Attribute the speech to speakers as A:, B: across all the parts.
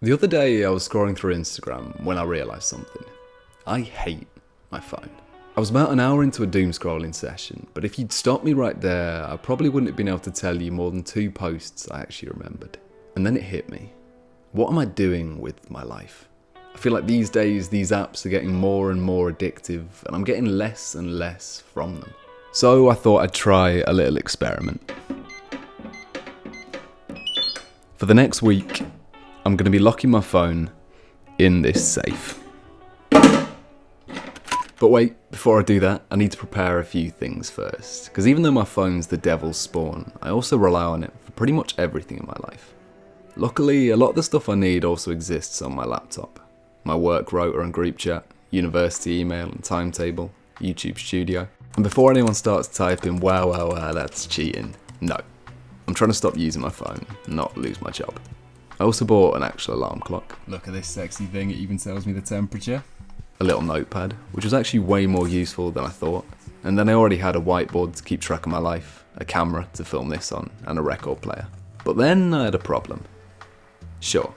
A: The other day I was scrolling through Instagram when I realised something. I hate my phone. I was about an hour into a doom scrolling session, but if you'd stopped me right there, I probably wouldn't have been able to tell you more than 2 posts I actually remembered. And then it hit me. What am I doing with my life? I feel like these days these apps are getting more and more addictive and I'm getting less and less from them. So I thought I'd try a little experiment. For the next week, I'm going to be locking my phone in this safe. But wait, before I do that, I need to prepare a few things first. Because even though my phone's the devil's spawn, I also rely on it for pretty much everything in my life. Luckily, a lot of the stuff I need also exists on my laptop. My work rotor and group chat, university email and timetable, YouTube studio. And before anyone starts typing, wow, that's cheating, no. I'm trying to stop using my phone and not lose my job. I also bought an actual alarm clock. Look at this sexy thing, it even tells me the temperature. A little notepad, which was actually way more useful than I thought. And then I already had a whiteboard to keep track of my life, a camera to film this on, and a record player. But then I had a problem. Sure,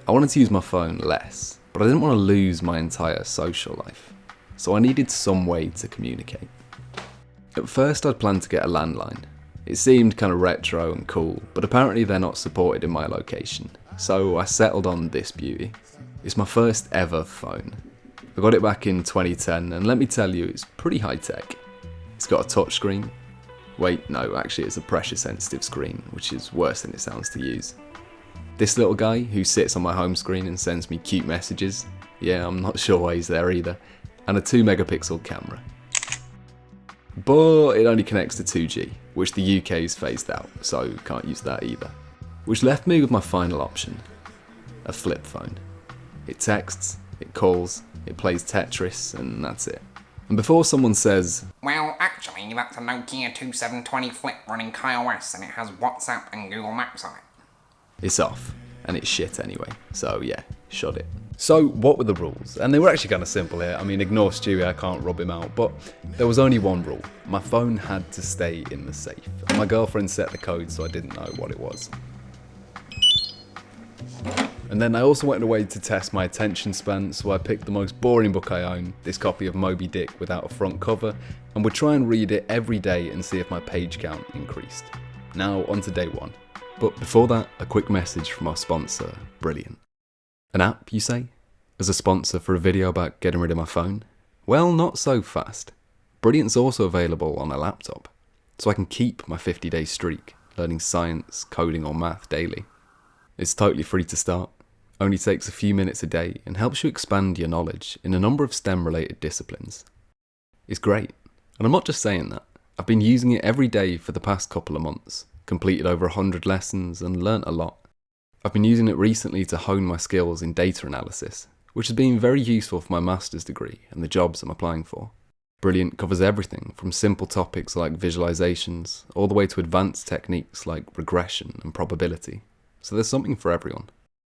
A: I wanted to use my phone less, but I didn't want to lose my entire social life. So I needed some way to communicate. At first I'd planned to get a landline. It seemed kind of retro and cool, but apparently they're not supported in my location. So I settled on this beauty. It's my first ever phone. I got it back in 2010 and let me tell you, it's pretty high tech. It's got a touchscreen. Wait, no, actually it's a pressure sensitive screen, which is worse than it sounds to use. This little guy who sits on my home screen and sends me cute messages. Yeah, I'm not sure why he's there either. And a 2 megapixel camera. But it only connects to 2G, which the UK's phased out, so can't use that either. Which left me with my final option, a flip phone. It texts, it calls, it plays Tetris, and that's it. And before someone says,
B: well, actually, that's a Nokia 2720 Flip running KaiOS and it has WhatsApp and Google Maps on it.
A: it's off, and it's shit anyway, so yeah, shut it. So what were the rules? And they were actually kind of simple here. I mean, ignore Stewie, I can't rub him out, but there was only one rule. My phone had to stay in the safe. And my girlfriend set the code, so I didn't know what it was. And then I also went away to test my attention span, so I picked the most boring book I own, this copy of Moby Dick without a front cover, and would try and read it every day and see if my page count increased. Now, on to day 1. But before that, a quick message from our sponsor, Brilliant. An app, you say? As a sponsor for a video about getting rid of my phone? Well, not so fast. Brilliant's also available on a laptop, so I can keep my 50-day streak, learning science, coding or math daily. It's totally free to start, only takes a few minutes a day and helps you expand your knowledge in a number of STEM-related disciplines. It's great, and I'm not just saying that. I've been using it every day for the past couple of months, completed over 100 lessons and learnt a lot. I've been using it recently to hone my skills in data analysis, which has been very useful for my master's degree and the jobs I'm applying for. Brilliant covers everything from simple topics like visualizations all the way to advanced techniques like regression and probability. So there's something for everyone.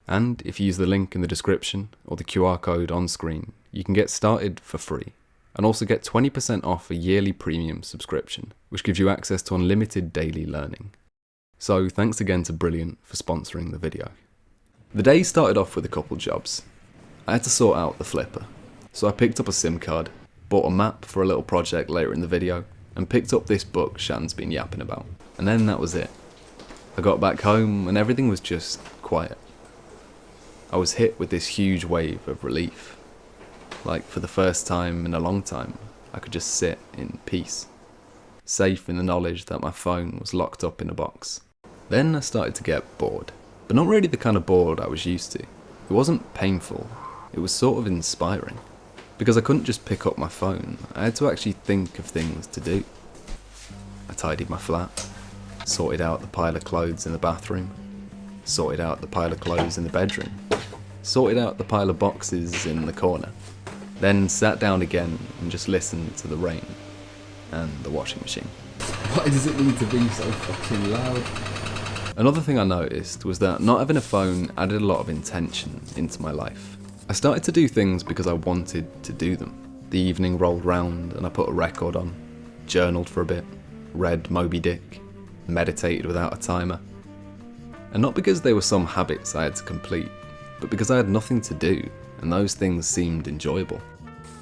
A: And if you use the link in the description or the QR code on screen, you can get started for free and also get 20% off a yearly premium subscription, which gives you access to unlimited daily learning. So thanks again to Brilliant for sponsoring the video. The day started off with a couple jobs. I had to sort out the flipper, so I picked up a SIM card, bought a map for a little project later in the video, and picked up this book Shan's been yapping about. And then that was it. I got back home and everything was just quiet. I was hit with this huge wave of relief. Like for the first time in a long time, I could just sit in peace, safe in the knowledge that my phone was locked up in a box. Then I started to get bored, but not really the kind of bored I was used to. It wasn't painful, it was sort of inspiring. Because I couldn't just pick up my phone, I had to actually think of things to do. I tidied my flat, sorted out the pile of clothes in the bathroom, sorted out the pile of clothes in the bedroom, sorted out the pile of boxes in the corner, then sat down again and just listened to the rain and the washing machine. Why does it need to be so fucking loud? Another thing I noticed was that not having a phone added a lot of intention into my life. I started to do things because I wanted to do them. The evening rolled round and I put a record on, journaled for a bit, read Moby Dick, meditated without a timer. And not because they were some habits I had to complete, but because I had nothing to do, and those things seemed enjoyable.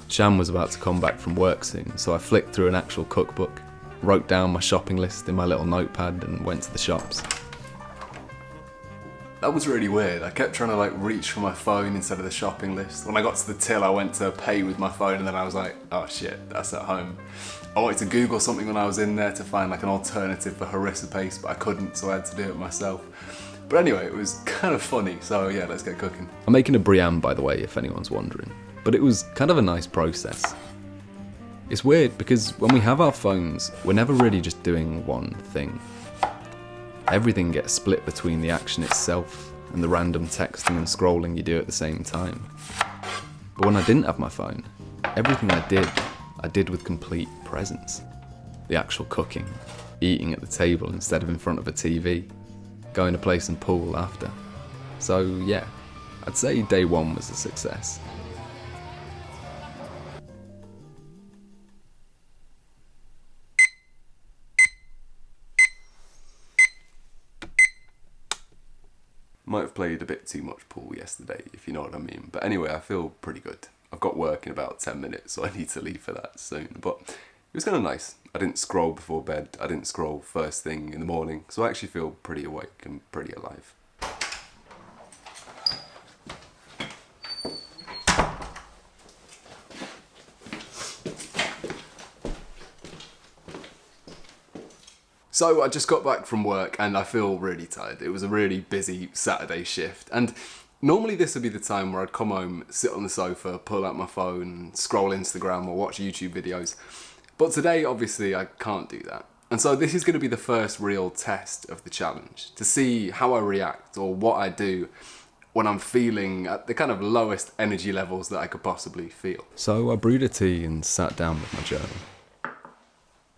A: Shan was about to come back from work soon, so I flicked through an actual cookbook, wrote down my shopping list in my little notepad and went to the shops. That was really weird. I kept trying to reach for my phone instead of the shopping list. When I got to the till, I went to pay with my phone and then I was like, oh shit, that's at home. I wanted to Google something when I was in there to find an alternative for harissa paste, but I couldn't, so I had to do it myself. But anyway, it was kind of funny, so yeah, let's get cooking. I'm making a Brienne, by the way, if anyone's wondering. But it was kind of a nice process. It's weird because when we have our phones, we're never really just doing one thing. Everything gets split between the action itself and the random texting and scrolling you do at the same time. But when I didn't have my phone, everything I did with complete presence. The actual cooking, eating at the table instead of in front of a TV, going to play some pool after. So yeah, I'd say day one was a success. Might have played a bit too much pool yesterday, if you know what I mean. But anyway, I feel pretty good. I've got work in about 10 minutes, so I need to leave for that soon. But it was kind of nice. I didn't scroll before bed. I didn't scroll first thing in the morning. So I actually feel pretty awake and pretty alive. So I just got back from work and I feel really tired. It was a really busy Saturday shift. And normally this would be the time where I'd come home, sit on the sofa, pull out my phone, scroll Instagram or watch YouTube videos. But today, obviously, I can't do that. And so this is going to be the first real test of the challenge, to see how I react or what I do when I'm feeling at the kind of lowest energy levels that I could possibly feel. So I brewed a tea and sat down with my journal.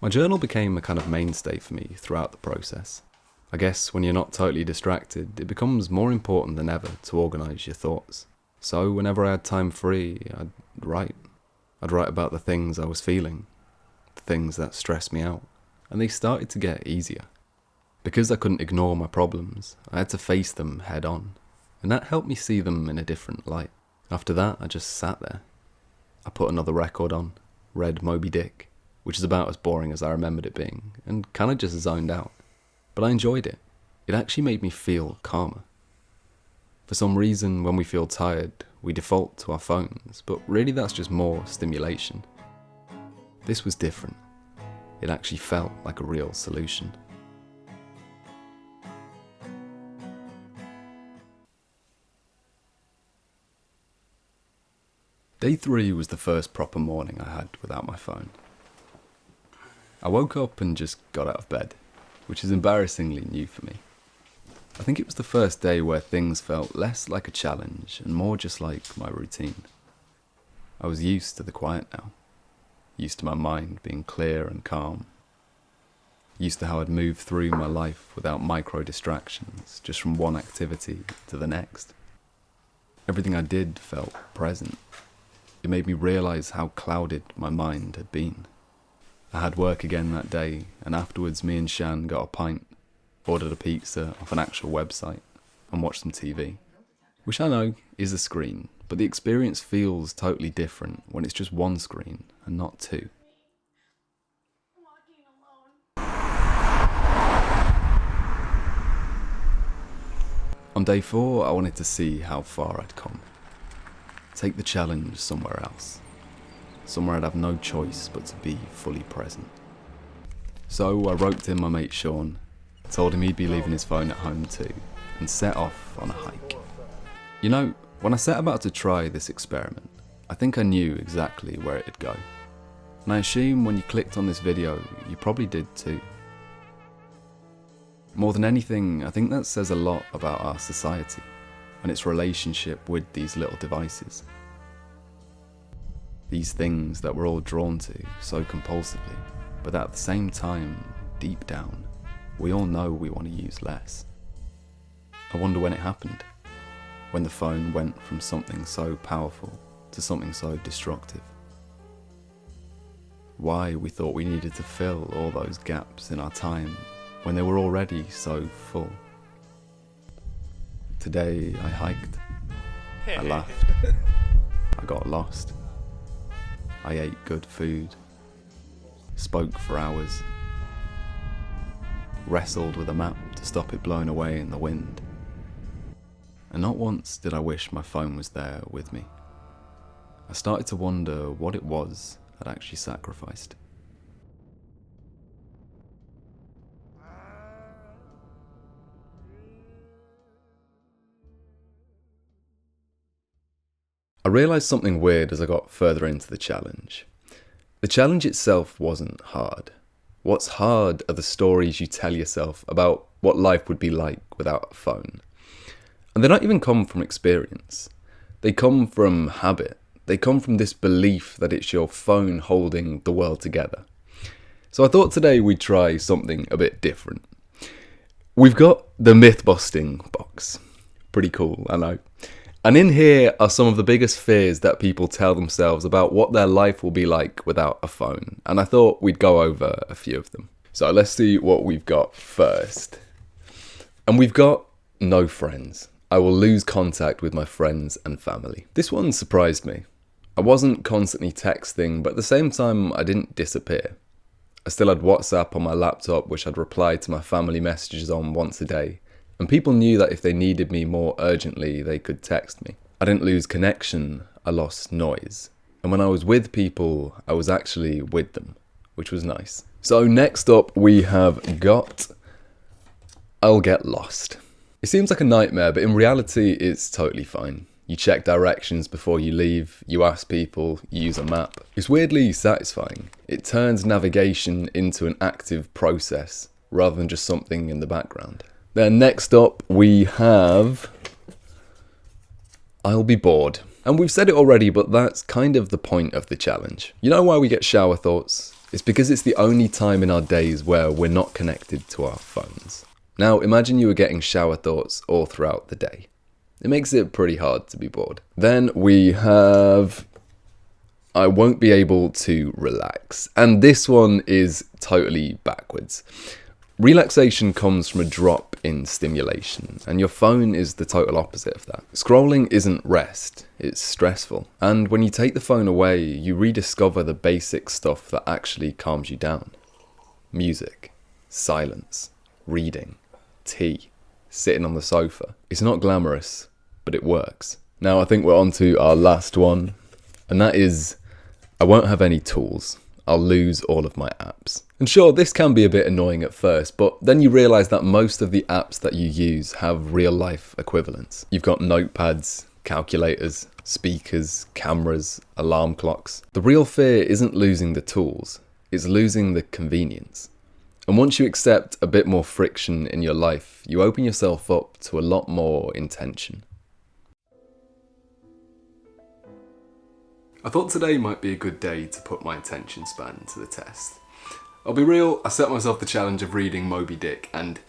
A: My journal became a kind of mainstay for me throughout the process. I guess when you're not totally distracted, it becomes more important than ever to organise your thoughts. So whenever I had time free, I'd write. I'd write about the things I was feeling, the things that stressed me out, and they started to get easier. Because I couldn't ignore my problems, I had to face them head on, and that helped me see them in a different light. After that, I just sat there. I put another record on, read Moby Dick, which is about as boring as I remembered it being, and kind of just zoned out. But I enjoyed it. It actually made me feel calmer. For some reason, when we feel tired, we default to our phones, but really that's just more stimulation. This was different. It actually felt like a real solution. Day 3 was the first proper morning I had without my phone. I woke up and just got out of bed, which is embarrassingly new for me. I think it was the first day where things felt less like a challenge and more just like my routine. I was used to the quiet now, used to my mind being clear and calm, used to how I'd move through my life without micro distractions, just from one activity to the next. Everything I did felt present. It made me realise how clouded my mind had been. I had work again that day, and afterwards me and Shan got a pint, ordered a pizza off an actual website, and watched some TV. Which I know is a screen, but the experience feels totally different when it's just one screen and not two. On day 4, I wanted to see how far I'd come. Take the challenge somewhere else. Somewhere I'd have no choice but to be fully present. So I roped in my mate Sean, told him he'd be leaving his phone at home too, and set off on a hike. You know, when I set about to try this experiment, I think I knew exactly where it'd go. And I assume when you clicked on this video, you probably did too. More than anything, I think that says a lot about our society and its relationship with these little devices. These things that we're all drawn to so compulsively, but at the same time, deep down, we all know we want to use less. I wonder when it happened, when the phone went from something so powerful to something so destructive. Why we thought we needed to fill all those gaps in our time when they were already so full. Today I hiked. I laughed. I got lost. I ate good food. Spoke for hours. Wrestled with a map to stop it blowing away in the wind. And not once did I wish my phone was there with me. I started to wonder what it was I'd actually sacrificed. I realised something weird as I got further into the challenge. The challenge itself wasn't hard. What's hard are the stories you tell yourself about what life would be like without a phone. And they don't even come from experience. They come from habit. They come from this belief that it's your phone holding the world together. So I thought today we'd try something a bit different. We've got the myth-busting box. Pretty cool, I know. And in here are some of the biggest fears that people tell themselves about what their life will be like without a phone. And I thought we'd go over a few of them. So let's see what we've got first. And we've got no friends. I will lose contact with my friends and family. This one surprised me. I wasn't constantly texting, but at the same time, I didn't disappear. I still had WhatsApp on my laptop, which I'd reply to my family messages on once a day. And people knew that if they needed me more urgently, they could text me. I didn't lose connection, I lost noise. And when I was with people, I was actually with them, which was nice. So next up we have got I'll get lost. It seems like a nightmare, but in reality it's totally fine. You check directions before you leave, you ask people, you use a map. It's weirdly satisfying. It turns navigation into an active process rather than just something in the background. Then next up we have I'll be bored. And we've said it already, but that's kind of the point of the challenge. You know why we get shower thoughts? It's because it's the only time in our days where we're not connected to our phones. Now imagine you were getting shower thoughts all throughout the day. It makes it pretty hard to be bored. Then we have I won't be able to relax. And this one is totally backwards. Relaxation comes from a drop in stimulation, and your phone is the total opposite of that. Scrolling isn't rest, it's stressful. And when you take the phone away, you rediscover the basic stuff that actually calms you down. Music, silence, reading, tea, sitting on the sofa. It's not glamorous, but it works. Now I think we're on to our last one, and that is I won't have any tools. I'll lose all of my apps. And sure, this can be a bit annoying at first, but then you realise that most of the apps that you use have real life equivalents. You've got notepads, calculators, speakers, cameras, alarm clocks. The real fear isn't losing the tools, it's losing the convenience. And once you accept a bit more friction in your life, you open yourself up to a lot more intention. I thought today might be a good day to put my attention span to the test. I'll be real, I set myself the challenge of reading Moby Dick, and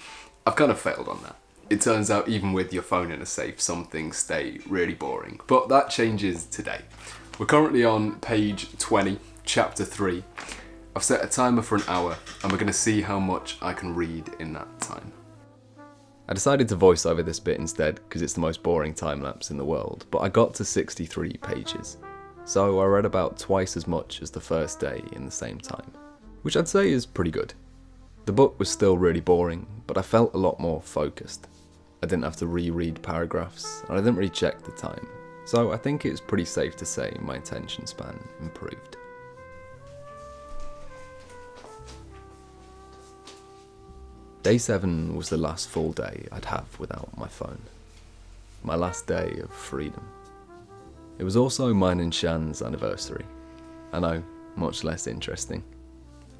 A: I've kind of failed on that. It turns out even with your phone in a safe, some things stay really boring. But that changes today. We're currently on page 20, chapter 3. I've set a timer for an hour, and we're going to see how much I can read in that time. I decided to voice over this bit instead, because it's the most boring time-lapse in the world, but I got to 63 pages. So I read about twice as much as the first day in the same time, which I'd say is pretty good. The book was still really boring, but I felt a lot more focused. I didn't have to reread paragraphs, and I didn't really check the time, so I think it's pretty safe to say my attention span improved. Day 7 was the last full day I'd have without my phone. My last day of freedom. It was also mine and Shan's anniversary. I know, much less interesting.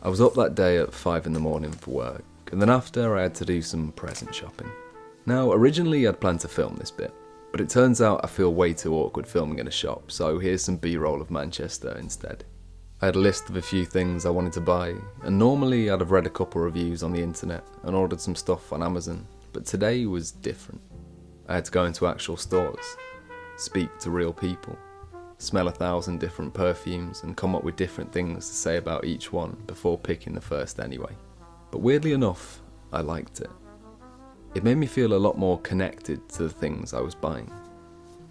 A: I was up that day at 5 in the morning for work, and then after I had to do some present shopping. Now, originally I'd planned to film this bit, but it turns out I feel way too awkward filming in a shop, so here's some B-roll of Manchester instead. I had a list of a few things I wanted to buy, and normally I'd have read a couple reviews on the internet and ordered some stuff on Amazon, but today was different. I had to go into actual stores, speak to real people, smell 1,000 different perfumes and come up with different things to say about each one before picking the first anyway. But weirdly enough, I liked it. It made me feel a lot more connected to the things I was buying.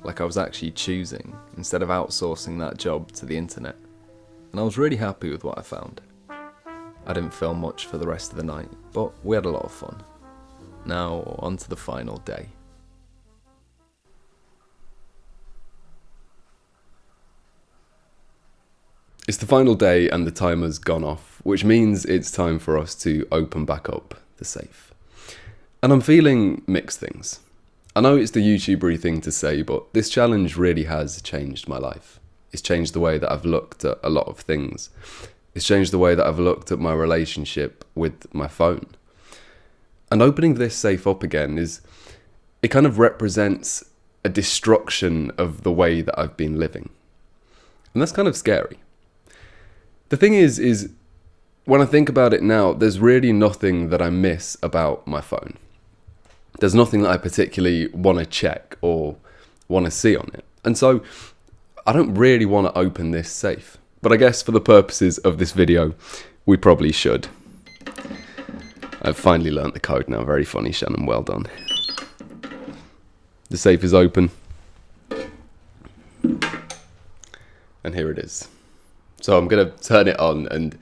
A: like I was actually choosing, instead of outsourcing that job to the internet. And I was really happy with what I found. I didn't film much for the rest of the night, but we had a lot of fun. Now, on to the final day. It's the final day and the timer's gone off, which means it's time for us to open back up the safe. And I'm feeling mixed things. I know it's the YouTuber-y thing to say, but this challenge really has changed my life. It's changed the way that I've looked at a lot of things. It's changed the way that I've looked at my relationship with my phone. And opening this safe up again it kind of represents a destruction of the way that I've been living. And that's kind of scary. The thing is when I think about it now, there's really nothing that I miss about my phone. There's nothing that I particularly want to check or want to see on it. And so I don't really want to open this safe. But I guess for the purposes of this video, we probably should. I've finally learnt the code now. Very funny, Shannon. Well done. The safe is open. And here it is. So I'm going to turn it on and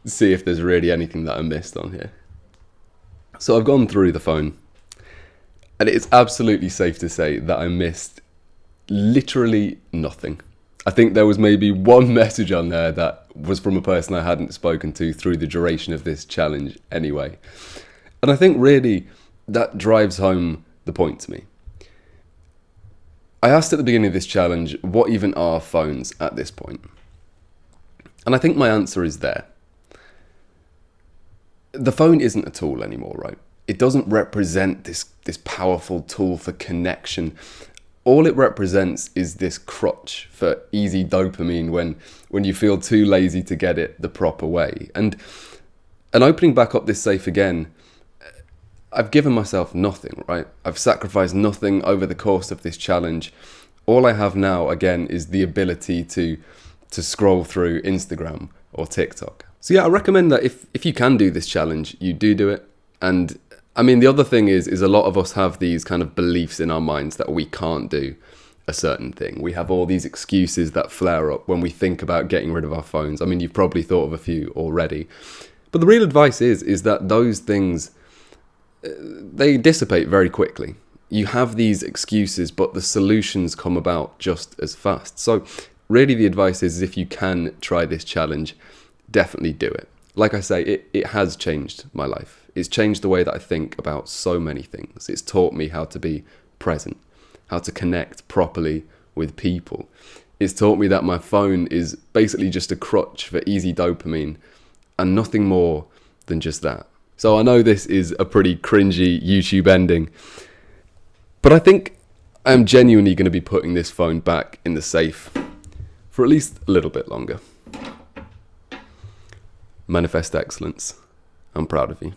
A: see if there's really anything that I missed on here. So I've gone through the phone. And it's absolutely safe to say that I missed literally nothing. I think there was maybe one message on there that was from a person I hadn't spoken to through the duration of this challenge anyway. And I think really that drives home the point to me. I asked at the beginning of this challenge, what even are phones at this point? And I think my answer is there. The phone isn't a tool anymore, right? It doesn't represent this powerful tool for connection. All it represents is this crutch for easy dopamine when you feel too lazy to get it the proper way. And opening back up this safe again, I've given myself nothing, right? I've sacrificed nothing over the course of this challenge. All I have now, again, is the ability to scroll through Instagram or TikTok. So yeah, I recommend that if you can do this challenge, you do it. And I mean, the other thing is a lot of us have these kind of beliefs in our minds that we can't do a certain thing. We have all these excuses that flare up when we think about getting rid of our phones. I mean, you've probably thought of a few already. But the real advice is that those things, they dissipate very quickly. You have these excuses, but the solutions come about just as fast. So really the advice is if you can try this challenge, definitely do it. Like I say, it has changed my life. It's changed the way that I think about so many things. It's taught me how to be present, how to connect properly with people. It's taught me that my phone is basically just a crutch for easy dopamine and nothing more than just that. So I know this is a pretty cringy YouTube ending, but I think I'm genuinely going to be putting this phone back in the safe for at least a little bit longer. Manifest excellence. I'm proud of you.